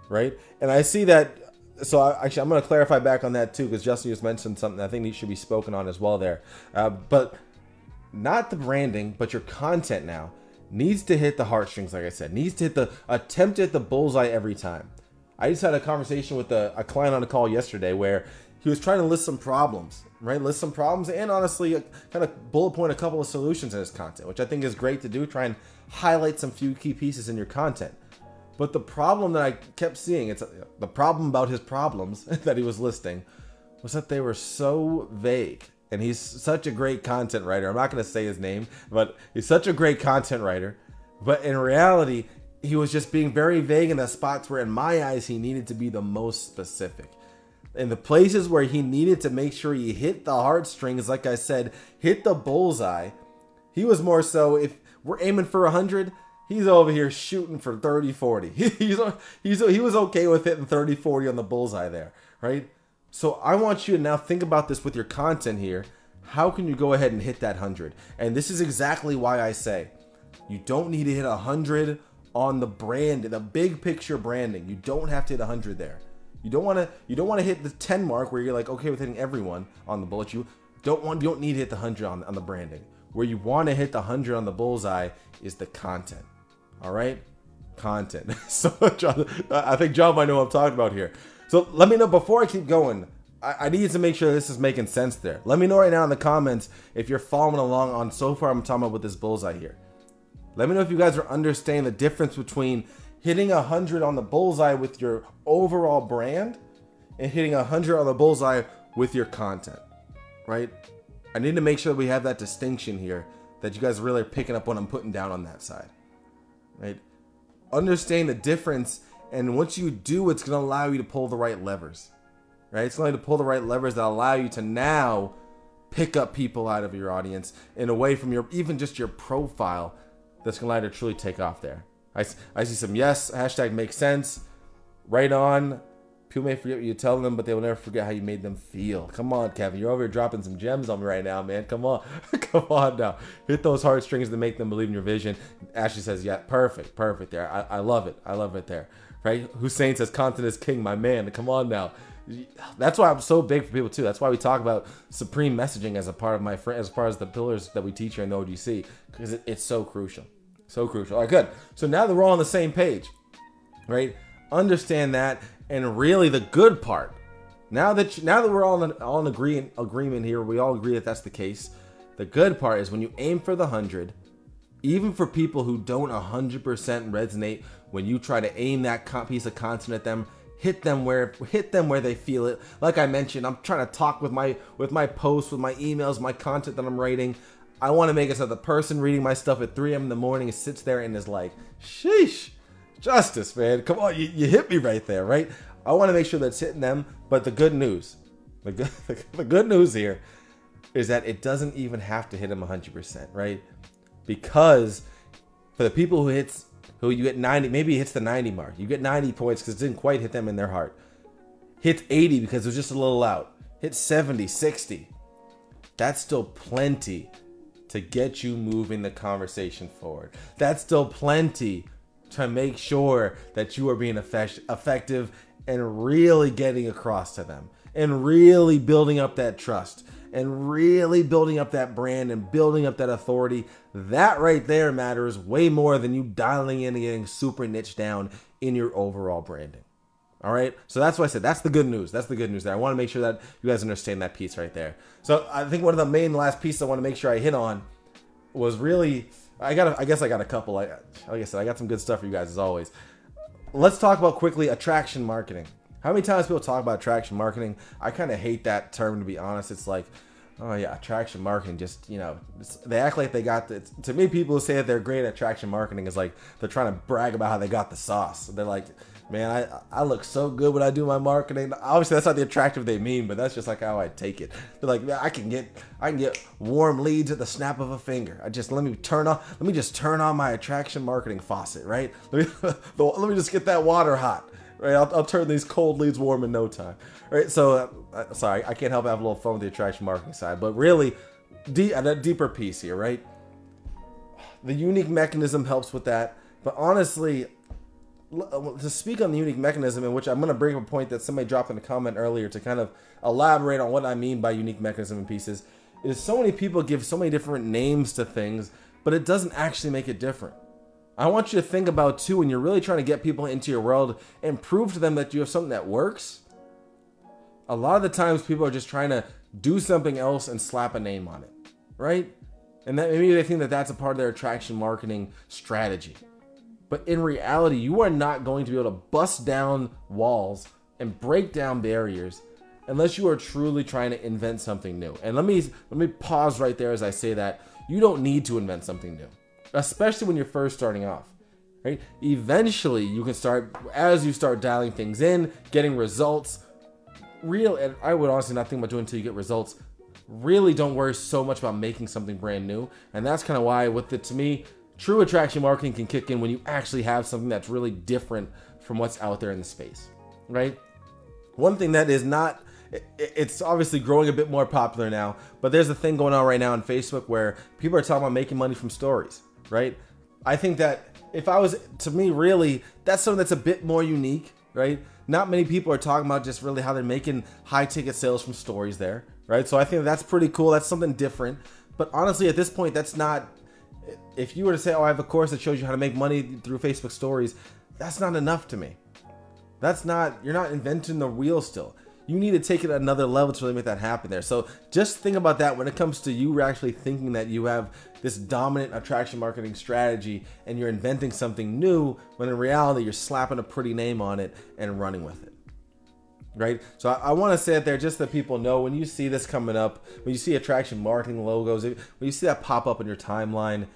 right? And I see that. So I'm going to clarify back on that too, because Justin just mentioned something I think should be spoken on as well there. But not the branding, but your content now needs to hit the heartstrings, like I said. Needs to hit attempt at the bullseye every time. I just had a conversation with a client on a call yesterday where he was trying to list some problems, right? List some problems and honestly kind of bullet point a couple of solutions in his content, which I think is great to do. Try and highlight some few key pieces in your content. But the problem that I kept seeing, the problem about his problems that he was listing, was that they were so vague. And he's such a great content writer. I'm not going to say his name, but he's such a great content writer. But in reality, he was just being very vague in the spots where, in my eyes, he needed to be the most specific. In the places where he needed to make sure he hit the heartstrings, like I said, hit the bullseye, he was more so, if we're aiming for 100, he's over here shooting for 30, 40. He was okay with hitting 30, 40 on the bullseye there, right? So I want you to now think about this with your content here. How can you go ahead and hit that 100? And this is exactly why I say you don't need to hit 100 on the brand, the big picture branding. You don't have to hit 100 there. You don't want to hit the 10 mark where you're like okay with hitting everyone on the bullet. You don't need to hit the 100 on the branding. Where you want to hit the 100 on the bullseye is the content. All right, content. So John, I think John might know what I'm talking about here. So let me know before I keep going. I need to make sure this is making sense there. Let me know right now in the comments if you're following along on so far I'm talking about with this bullseye here. Let me know if you guys are understanding the difference between hitting 100 on the bullseye with your overall brand and hitting 100 on the bullseye with your content, right? I need to make sure that we have that distinction here, that you guys really are picking up what I'm putting down on that side. right? Understand the difference. And once you do, it's going to allow you to pull the right levers, right? It's going to pull the right levers that allow you to now pick up people out of your audience and away from your, even just your profile, that's going to allow you to truly take off there. I see some yes, hashtag makes sense, right on. People may forget what you tell them, but they will never forget how you made them feel. Come on, Kevin. You're over here dropping some gems on me right now, man. Come on. Come on now. Hit those heartstrings to make them believe in your vision. Ashley says, yeah, perfect. Perfect there. I love it. I love it there. Right? Hussein says, content is king, my man. Come on now. That's why I'm so big for people, too. That's why we talk about supreme messaging as a part of my friend, as far as the pillars that we teach here in the OGC, because it's so crucial. So crucial. All right, good. So now that we're all on the same page, right? Understand that. And really the good part, now that we're all in agreement here, we all agree that that's the case. The good part is when you aim for the 100, even for people who don't 100% resonate, when you try to aim that piece of content at them, hit them where they feel it. Like I mentioned, I'm trying to talk with my posts, with my emails, my content that I'm writing. I want to make it so the person reading my stuff at 3 a.m. in the morning sits there and is like, sheesh. Justice, man. Come on, you hit me right there, right? I want to make sure that's hitting them. But the good news, the good news here is that it doesn't even have to hit them 100%, right? Because for the people who you get 90, maybe it hits the 90 mark. You get 90 points because it didn't quite hit them in their heart. Hits 80 because it was just a little out. Hit 70, 60. That's still plenty to get you moving the conversation forward. That's still plenty to make sure that you are being effective and really getting across to them and really building up that trust and really building up that brand and building up that authority. That right there matters way more than you dialing in and getting super niche down in your overall branding. All right. So that's why I said that's the good news. That's the good news there. I want to make sure that you guys understand that piece right there. So I think one of the main last pieces I want to make sure I hit on was really, I guess I got a couple. Like I said, I got some good stuff for you guys as always. Let's talk about quickly attraction marketing. How many times people talk about attraction marketing? I kind of hate that term, to be honest. It's like, oh yeah, attraction marketing. Just, you know, they act like they got the. To me, people who say that they're great at attraction marketing is like they're trying to brag about how they got the sauce. They're like, man, I look so good when I do my marketing. Obviously, that's not the attractive they mean, but that's just like how I take it. They're like, man, I can get warm leads at the snap of a finger. Let me just turn on my attraction marketing faucet, right? Let me just get that water hot, right? I'll turn these cold leads warm in no time, right? So, sorry, I can't help but have a little fun with the attraction marketing side, but really, that deeper piece here, right? The unique mechanism helps with that, but honestly, to speak on the unique mechanism, in which I'm going to bring up a point that somebody dropped in a comment earlier to kind of elaborate on what I mean by unique mechanism in pieces, is so many people give so many different names to things, but it doesn't actually make it different. I want you to think about too, when you're really trying to get people into your world and prove to them that you have something that works, a lot of the times people are just trying to do something else and slap a name on it, right? And that maybe they think that that's a part of their attraction marketing strategy. But in reality, you are not going to be able to bust down walls and break down barriers unless you are truly trying to invent something new. And let me pause right there as I say that. You don't need to invent something new, especially when you're first starting off, right? Eventually, you can start, as you start dialing things in, getting results. And I would honestly not think about doing it until you get results. Really don't worry so much about making something brand new. And that's kind of why, to me, true attraction marketing can kick in when you actually have something that's really different from what's out there in the space, right? One thing that is not, it's obviously growing a bit more popular now, but there's a thing going on right now on Facebook where people are talking about making money from stories, right? I think that to me, really, that's something that's a bit more unique, right? Not many people are talking about just really how they're making high ticket sales from stories there, right? So I think that's pretty cool. That's something different. But honestly, at this point, that's not, if you were to say, oh, I have a course that shows you how to make money through Facebook stories, that's not enough to me. You're not inventing the wheel still. You need to take it another level to really make that happen there. So just think about that when it comes to you actually thinking that you have this dominant attraction marketing strategy and you're inventing something new, when in reality, you're slapping a pretty name on it and running with it. Right? So I want to say it there just so that people know, when you see this coming up, when you see attraction marketing logos, when you see that pop up in your timeline,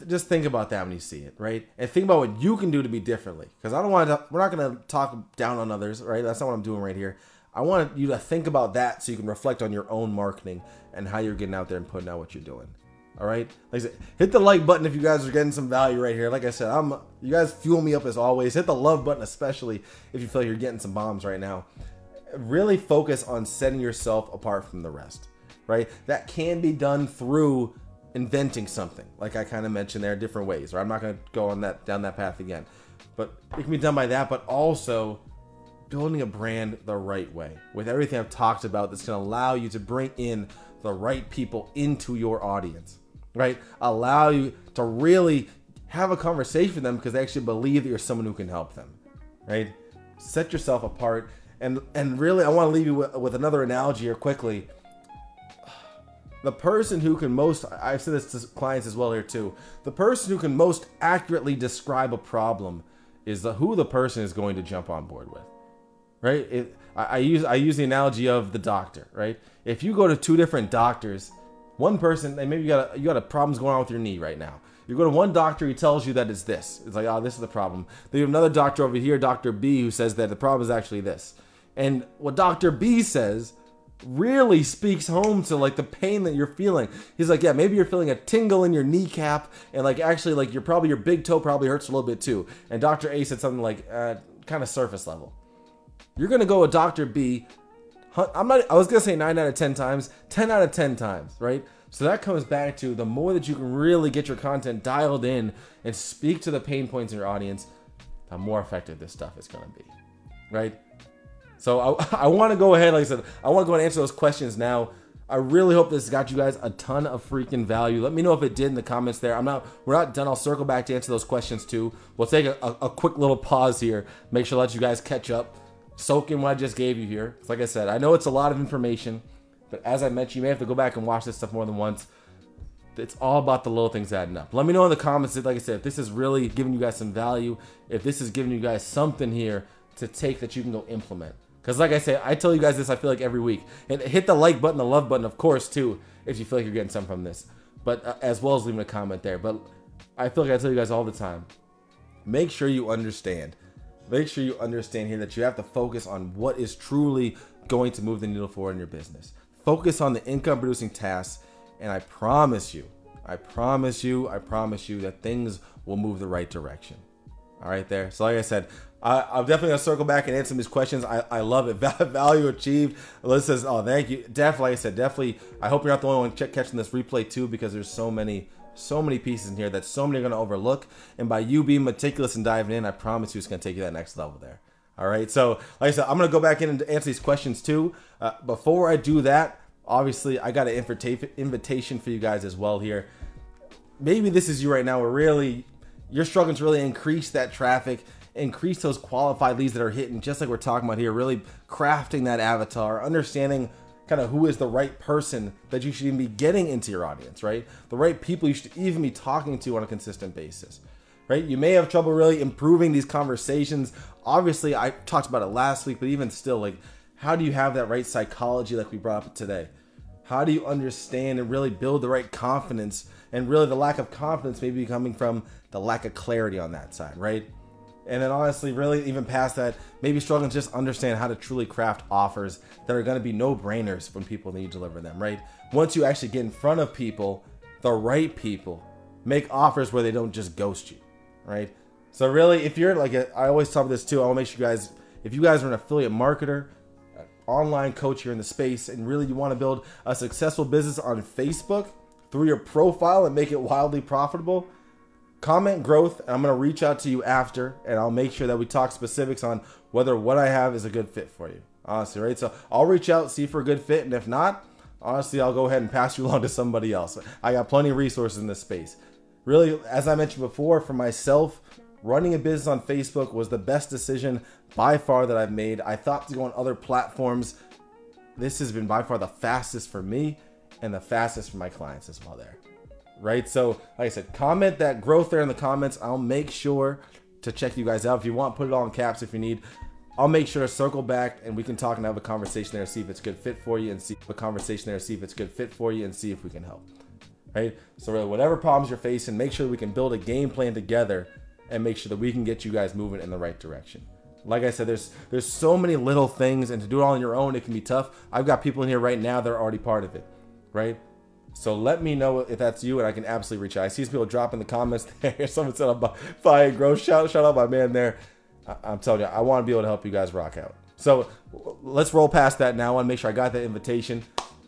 Just think about that when you see it, right? And think about what you can do to be differently. Because we're not going to talk down on others, right? That's not what I'm doing right here. I want you to think about that so you can reflect on your own marketing and how you're getting out there and putting out what you're doing. All right, like I said, hit the like button if you guys are getting some value right here. Like I said, you guys fuel me up as always. Hit the love button, especially if you feel like you're getting some bombs right now. Really focus on setting yourself apart from the rest, right? That can be done through inventing something, like I kind of mentioned there, different ways. Right? I'm not going to go on down that path again, but it can be done by that, but also building a brand the right way with everything I've talked about. That's going to allow you to bring in the right people into your audience. Right? Allow you to really have a conversation with them because they actually believe that you're someone who can help them. Right? Set yourself apart. And really, I want to leave you with another analogy here quickly. The person who can most, I've said this to clients as well here too, the person who can most accurately describe a problem is who the person is going to jump on board with. Right? I use the analogy of the doctor. Right? If you go to two different doctors, one person, and maybe you got a problems going on with your knee right now. You go to one doctor, he tells you that it's this. It's like, oh, this is the problem. Then you have another doctor over here, Dr. B, who says that the problem is actually this. And what Dr. B says really speaks home to like the pain that you're feeling. He's like, yeah, maybe you're feeling a tingle in your kneecap, and like actually like your big toe probably hurts a little bit too. And Dr. A said something like kind of surface level. You're gonna go with Dr. B. I was going to say 9 out of 10 times, 10 out of 10 times, right? So that comes back to the more that you can really get your content dialed in and speak to the pain points in your audience, the more effective this stuff is going to be, right? So I want to go ahead, like I said, I want to go and answer those questions now. I really hope this got you guys a ton of freaking value. Let me know if it did in the comments there. We're not done. I'll circle back to answer those questions too. We'll take a quick little pause here. Make sure to let you guys catch up. Soak in what I just gave you here. Like I said, I know it's a lot of information, but as I mentioned, you may have to go back and watch this stuff more than once. It's all about the little things adding up. Let me know in the comments, like I said, if this is really giving you guys some value, if this is giving you guys something here to take that you can go implement. Because like I say, I tell you guys this, I feel like every week. And hit the like button, the love button, of course, too, if you feel like you're getting something from this. But as well as leaving a comment there. But I feel like I tell you guys all the time, make sure you understand. Make sure you understand here that you have to focus on what is truly going to move the needle forward in your business. Focus on the income producing tasks, and I promise you that things will move the right direction. All right there. So like I said, I'm definitely going to circle back and answer these questions. I love it. Value achieved. Alyssa says, oh, thank you. Definitely, like I said, definitely. I hope you're not the only one catching this replay too, because there's so many pieces in here that so many are going to overlook. And by you being meticulous and diving in, I promise you it's going to take you to that next level there. All right. So like I said, I'm going to go back in and answer these questions too. Before I do that, obviously I got an invitation for you guys as well here. Maybe this is you right now, where you're struggling to really increase that traffic, increase those qualified leads that are hitting, just like we're talking about here, really crafting that avatar, understanding kind of who is the right person that you should even be getting into your audience, right? The right people you should even be talking to on a consistent basis, right? You may have trouble really improving these conversations. Obviously, I talked about it last week, but even still, like, how do you have that right psychology like we brought up today? How do you understand and really build the right confidence? And really the lack of confidence may be coming from the lack of clarity on that side, right? And then honestly, really even past that, maybe struggling to just understand how to truly craft offers that are going to be no-brainers when people need to deliver them, right? Once you actually get in front of people, the right people, make offers where they don't just ghost you, right? So really, if you're like, I always talk about this too, I want to make sure you guys, if you guys are an affiliate marketer, an online coach here in the space, and really you want to build a successful business on Facebook through your profile and make it wildly profitable, comment growth, and I'm going to reach out to you after, and I'll make sure that we talk specifics on whether what I have is a good fit for you. Honestly, right? So I'll reach out, see for a good fit, and if not, honestly, I'll go ahead and pass you along to somebody else. I got plenty of resources in this space. Really, as I mentioned before, for myself, running a business on Facebook was the best decision by far that I've made. I thought to go on other platforms. This has been by far the fastest for me and the fastest for my clients as well there. Right? So, like I said, comment that growth there in the comments. I'll make sure to check you guys out. If you want, put it all in caps if you need. I'll make sure to circle back and we can talk and have a conversation there, see if it's a good fit for you, and see if it's a good fit for you and see if we can help. right? So really, whatever problems you're facing, make sure we can build a game plan together and make sure that we can get you guys moving in the right direction. Like I said, there's so many little things, and to do it all on your own, it can be tough. I've got people in here right now that are already part of it, right? So let me know if that's you, and I can absolutely reach out. I see some people drop in the comments there. Someone said I'm buying growth. Shout out my man there. I'm telling you, I want to be able to help you guys rock out. So let's roll past that now. I want to make sure I got that invitation.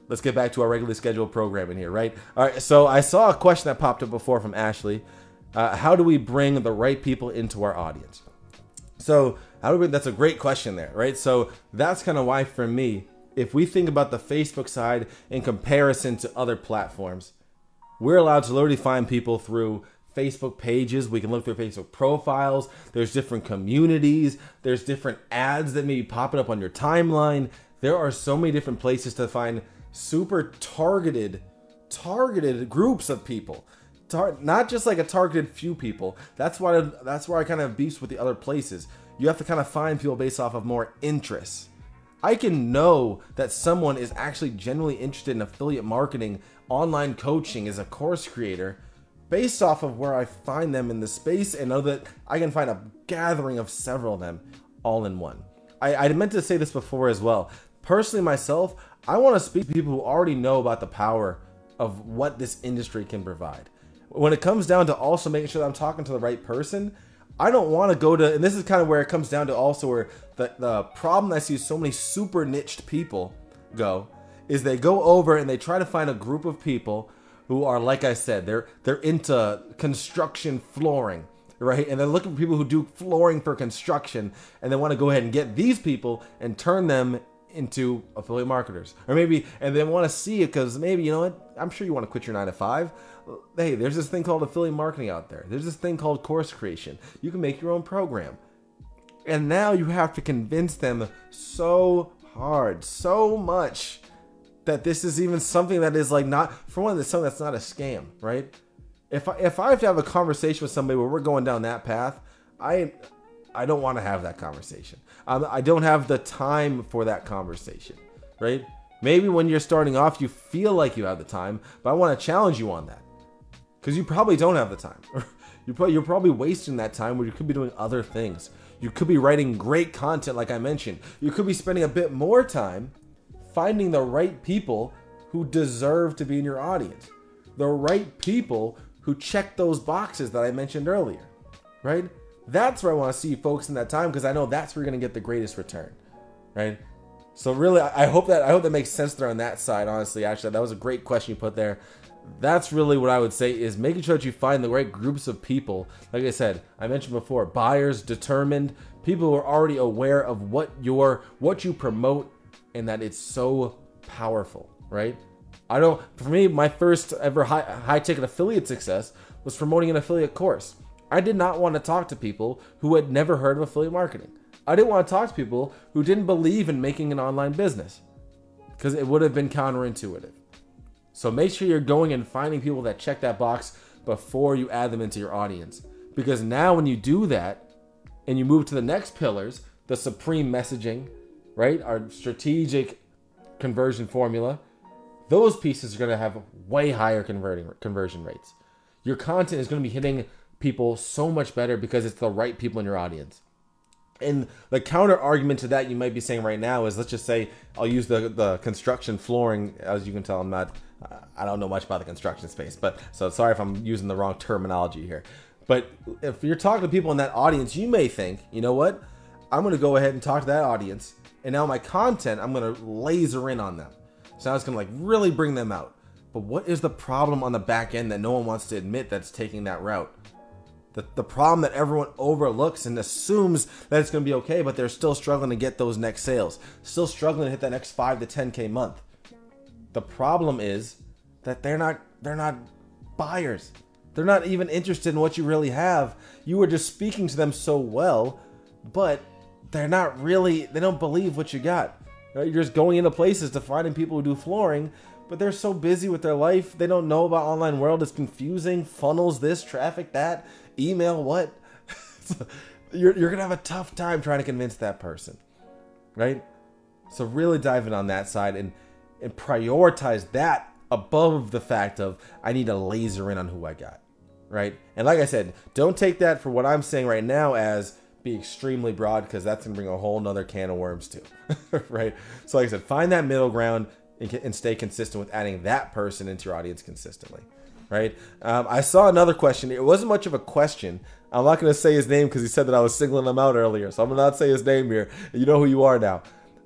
Let's get back to our regularly scheduled programming here, right? All right, so I saw a question that popped up before from Ashley. How do we bring the right people into our audience? So that's a great question there, right? So that's kind of why for me, if we think about the Facebook side in comparison to other platforms, we're allowed to literally find people through Facebook pages. We can look through Facebook profiles. There's different communities. There's different ads that may be popping up on your timeline. There are so many different places to find super targeted groups of people. Not just like a targeted few people. That's where I kind of beefs with the other places. You have to kind of find people based off of more interests. I can know that someone is actually genuinely interested in affiliate marketing, online coaching as a course creator based off of where I find them in the space, and know that I can find a gathering of several of them all in one. I meant to say this before as well. Personally, myself, I want to speak to people who already know about the power of what this industry can provide. When it comes down to also making sure that I'm talking to the right person, I don't want to go to, and this is kind of where it comes down to also where the problem I see so many super niched people go, is they go over and they try to find a group of people who are, like I said, they're into construction flooring, right? And they're looking for people who do flooring for construction, and they want to go ahead and get these people and turn them into affiliate marketers. Or maybe, and they want to see it because maybe, you know what, I'm sure you want to quit your 9-to-5. Hey, there's this thing called affiliate marketing out there. There's this thing called course creation. You can make your own program. And now you have to convince them so hard, so much, that this is even something that is like not, for one, it's something that's not a scam, right? If I have to have a conversation with somebody where we're going down that path, I don't want to have that conversation. I don't have the time for that conversation, right? Maybe when you're starting off, you feel like you have the time, but I want to challenge you on that, because you probably don't have the time. You're probably wasting that time where you could be doing other things. You could be writing great content, like I mentioned. You could be spending a bit more time finding the right people who deserve to be in your audience. The right people who check those boxes that I mentioned earlier, right? That's where I want to see you focus in that time, because I know that's where you're going to get the greatest return, right? So really, I hope that makes sense there on that side, honestly. Actually, that was a great question you put there. That's really what I would say, is making sure that you find the right groups of people. Like I said, I mentioned before, buyers, determined, people who are already aware of what you promote, and that it's so powerful, right? For me, my first ever high ticket affiliate success was promoting an affiliate course. I did not want to talk to people who had never heard of affiliate marketing. I didn't want to talk to people who didn't believe in making an online business, because it would have been counterintuitive. So make sure you're going and finding people that check that box before you add them into your audience. Because now when you do that and you move to the next pillars, the supreme messaging, right? Our strategic conversion formula, those pieces are going to have way higher conversion rates. Your content is going to be hitting people so much better because it's the right people in your audience. And the counter argument to that you might be saying right now is, let's just say, I'll use the construction flooring. As you can tell, I don't know much about the construction space, but so sorry if I'm using the wrong terminology here. But if you're talking to people in that audience, you may think, you know what, I'm going to go ahead and talk to that audience, and now my content, I'm going to laser in on them. So now it's going to like really bring them out. But what is the problem on the back end that no one wants to admit that's taking that route? The problem that everyone overlooks and assumes that it's going to be okay, but they're still struggling to get those next sales, still struggling to hit that next 5 to 10K month. The problem is that they're not buyers. They're not even interested in what you really have. You were just speaking to them so well, but they don't believe what you got. Right? You're just going into places to finding people who do flooring, but they're so busy with their life. They don't know about online world. It's confusing. Funnels, this, traffic, that, email, what? You're going to have a tough time trying to convince that person, right? So really dive in on that side and prioritize that above the fact of I need to laser in on who I got, right? And like I said, don't take that for what I'm saying right now as be extremely broad, because that's going to bring a whole nother can of worms too, right? So like I said, find that middle ground and stay consistent with adding that person into your audience consistently, right? I saw another question. It wasn't much of a question. I'm not going to say his name because he said that I was singling him out earlier. So I'm going to not say his name here. You know who you are now.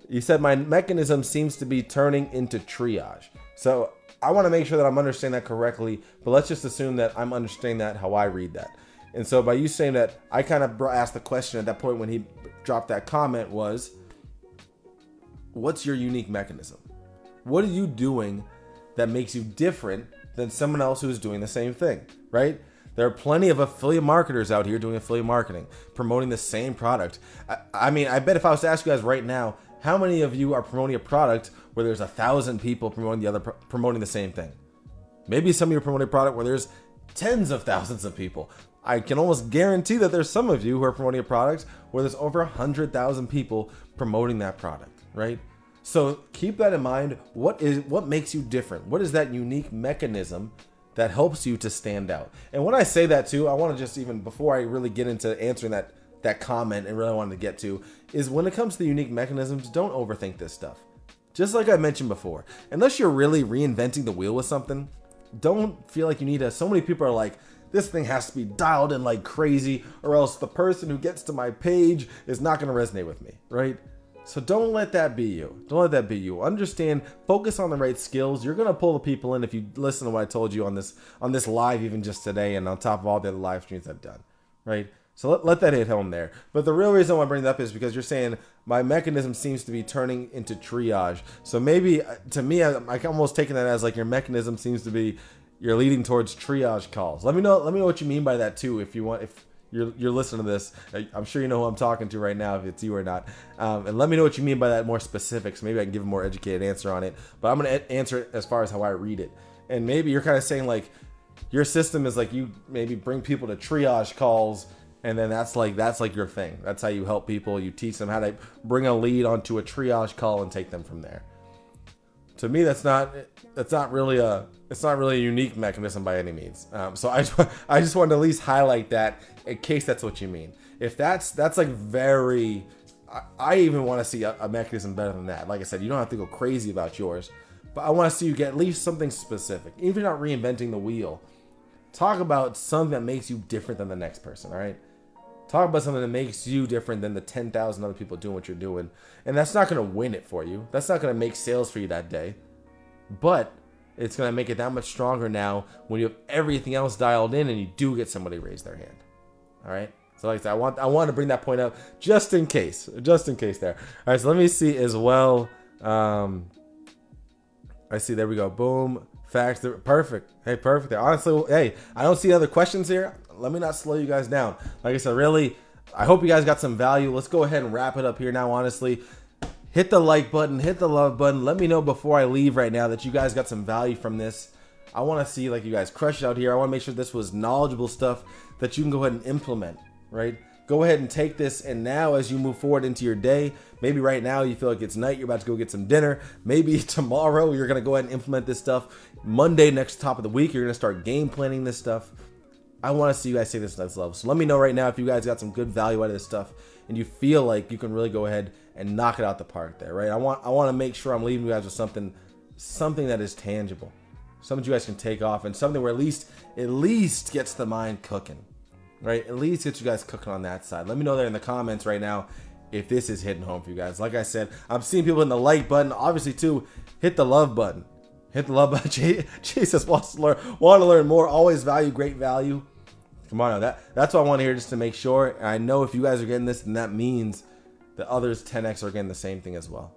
He said, my mechanism seems to be turning into triage. So I want to make sure that I'm understanding that correctly, but let's just assume that I'm understanding that how I read that. And so by you saying that, I kind of asked the question at that point when he dropped that comment was, what's your unique mechanism? What are you doing that makes you different than someone else who's doing the same thing, right? There are plenty of affiliate marketers out here doing affiliate marketing, promoting the same product. I mean, I bet if I was to ask you guys right now, how many of you are promoting a product where there's 1,000 people promoting the same thing? Maybe some of you are promoting a product where there's tens of thousands of people. I can almost guarantee that there's some of you who are promoting a product where there's over 100,000 people promoting that product, right? So keep that in mind. What makes you different? What is that unique mechanism that helps you to stand out? And when I say that too, I want to just, even before I really get into answering that comment and really wanted to get to, is when it comes to the unique mechanisms, don't overthink this stuff. Just like I mentioned before, unless you're really reinventing the wheel with something, don't feel like you need to. So many people are like, this thing has to be dialed in like crazy, or else the person who gets to my page is not going to resonate with me, right? So don't let that be you. Don't let that be you. Understand, focus on the right skills. You're going to pull the people in if you listen to what I told you on this live, even just today, and on top of all the other live streams I've done, right? So let that hit home there. But the real reason why I bring that up is because you're saying my mechanism seems to be turning into triage. So maybe, to me, I'm almost taking that as like your mechanism seems to be you're leading towards triage calls. Let me know what you mean by that too. If you're listening to this, I'm sure you know who I'm talking to right now, if it's you or not. And let me know what you mean by that more specifics. Maybe I can give a more educated answer on it. But I'm going to answer it as far as how I read it. And maybe you're kind of saying like your system is like you maybe bring people to triage calls, and then that's like your thing. That's how you help people. You teach them how to bring a lead onto a triage call and take them from there. To me, that's not really a unique mechanism by any means. So I just wanted to at least highlight that in case that's what you mean. If that's like very, I even want to see a mechanism better than that. Like I said, you don't have to go crazy about yours, but I want to see you get at least something specific. Even if you're not reinventing the wheel, talk about something that makes you different than the next person. All right. Talk about something that makes you different than the 10,000 other people doing what you're doing. And that's not going to win it for you. That's not going to make sales for you that day. But it's going to make it that much stronger now when you have everything else dialed in and you do get somebody raise their hand. All right? So like I said, I want to bring that point up just in case there. All right, so let me see as well. I see, there we go. Boom. Facts. Perfect. Hey, perfect. Honestly, hey, I don't see other questions here. Let me not slow you guys down. Like I said, really, I hope you guys got some value. Let's go ahead and wrap it up here now, honestly. Hit the like button, hit the love button. Let me know before I leave right now that you guys got some value from this. I want to see like you guys crush it out here. I want to make sure this was knowledgeable stuff that you can go ahead and implement, right? Go ahead and take this, and now as you move forward into your day, maybe right now you feel like it's night, you're about to go get some dinner. Maybe tomorrow you're going to go ahead and implement this stuff. Monday, next top of the week, you're going to start game planning this stuff. I want to see you guys take this to the next level. So let me know right now if you guys got some good value out of this stuff and you feel like you can really go ahead and knock it out the park there, right? I want to make sure I'm leaving you guys with something that is tangible, something you guys can take off, and something where at least gets the mind cooking, right? At least gets you guys cooking on that side. Let me know there in the comments right now if this is hitting home for you guys. Like I said, I'm seeing people in the like button. Obviously, too, hit the love button. Hit the love button. Jesus wants to learn more. Always value, great value. Come on, that's what I want to hear, just to make sure. And I know if you guys are getting this, then that means that others 10x are getting the same thing as well.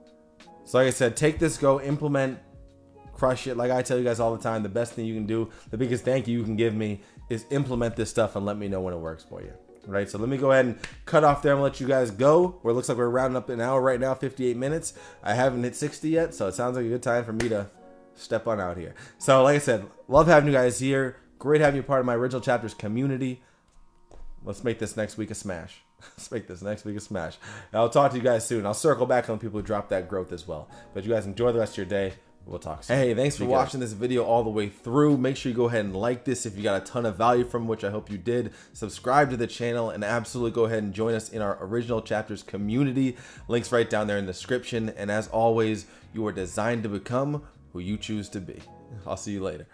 So like I said, take this, go implement, crush it. Like I tell you guys all the time, the best thing you can do, the biggest thank you can give me, is implement this stuff and let me know when it works for you. Right, so let me go ahead and cut off there and let you guys go. Where it looks like we're rounding up an hour right now, 58 minutes. I haven't hit 60 yet, so it sounds like a good time for me to step on out here. So like I said, love having you guys here. Great having you part of my Original Chapters community. Let's make this next week a smash. Let's make this next week a smash. And I'll talk to you guys soon. I'll circle back on the people who dropped that growth as well. But you guys enjoy the rest of your day. We'll talk soon. Hey, thanks for watching this video all the way through. Make sure you go ahead and like this if you got a ton of value from, which I hope you did. Subscribe to the channel and absolutely go ahead and join us in our Original Chapters community. Links right down there in the description. And as always, you are designed to become who you choose to be. I'll see you later.